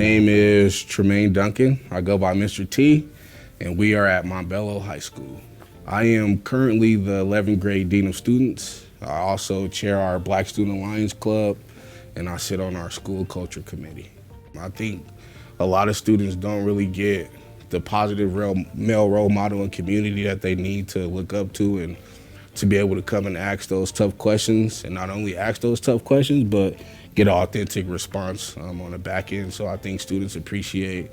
name is Tramaine Duncan. I go by Mr. T, and we are at Montbello High School. I am currently the 11th grade Dean of Students. I also chair our Black Student Alliance Club, and I sit on our school culture committee. I think a lot of students don't really get the positive male role model and community that they need to look up to and to be able to come and ask those tough questions, and not only ask those tough questions, but get an authentic response on the back end. So I think students appreciate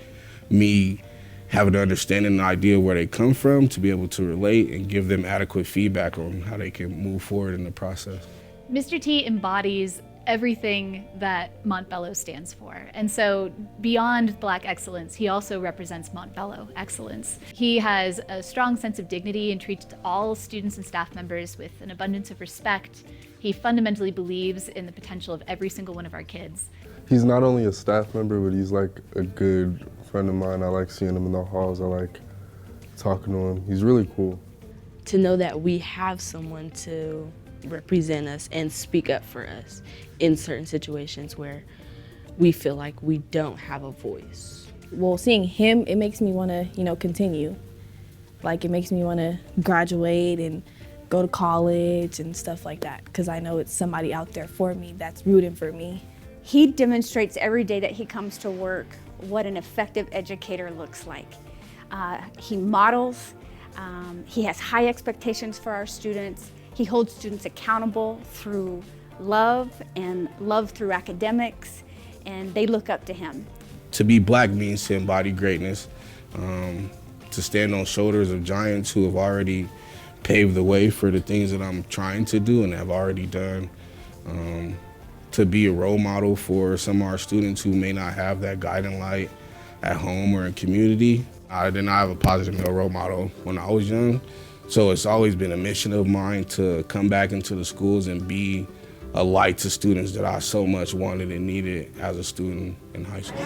me having an understanding and idea where they come from to be able to relate and give them adequate feedback on how they can move forward in the process. Mr. T embodies everything that Montbello stands for. And so beyond Black excellence, he also represents Montbello excellence. He has a strong sense of dignity and treats all students and staff members with an abundance of respect. He fundamentally believes in the potential of every single one of our kids. He's not only a staff member, but he's like a good friend of mine. I like seeing him in the halls. I like talking to him. He's really cool. To know that we have someone to represent us and speak up for us in certain situations where we feel like we don't have a voice. Well, seeing him, it makes me want to, continue. Like, it makes me want to graduate and go to college and stuff like that, because I know it's somebody out there for me that's rooting for me. He demonstrates every day that he comes to work what an effective educator looks like. He models, he has high expectations for our students. He holds students accountable through love and love through academics, and they look up to him. To be Black means to embody greatness, to stand on shoulders of giants who have already paved the way for the things that I'm trying to do and have already done. To be a role model for some of our students who may not have that guiding light at home or in community. I did not have a positive male role model when I was young. So it's always been a mission of mine to come back into the schools and be a light to students that I so much wanted and needed as a student in high school.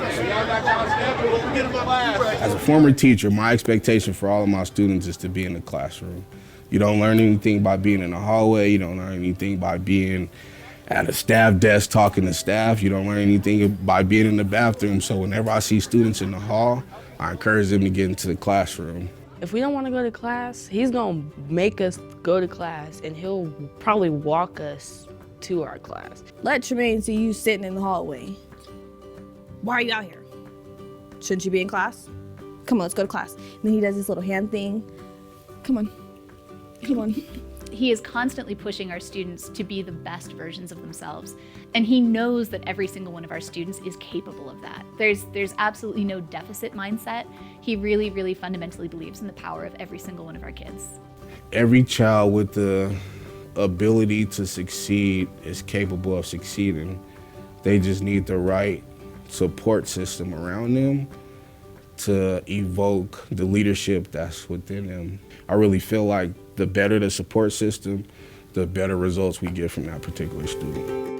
As a former teacher, my expectation for all of my students is to be in the classroom. You don't learn anything by being in the hallway. You don't learn anything by being at a staff desk talking to staff. You don't learn anything by being in the bathroom. So whenever I see students in the hall, I encourage them to get into the classroom. If we don't want to go to class, he's going to make us go to class, and he'll probably walk us to our class. Let Tramaine see you sitting in the hallway. Why are you out here? Shouldn't you be in class? Come on, let's go to class. And then he does this little hand thing. Come on, come on. He is constantly pushing our students to be the best versions of themselves. And he knows that every single one of our students is capable of that. There's absolutely no deficit mindset. He really, really fundamentally believes in the power of every single one of our kids. Every child with the ability to succeed is capable of succeeding. They just need the right support system around them to evoke the leadership that's within them. I really feel like the better the support system, the better results we get from that particular student.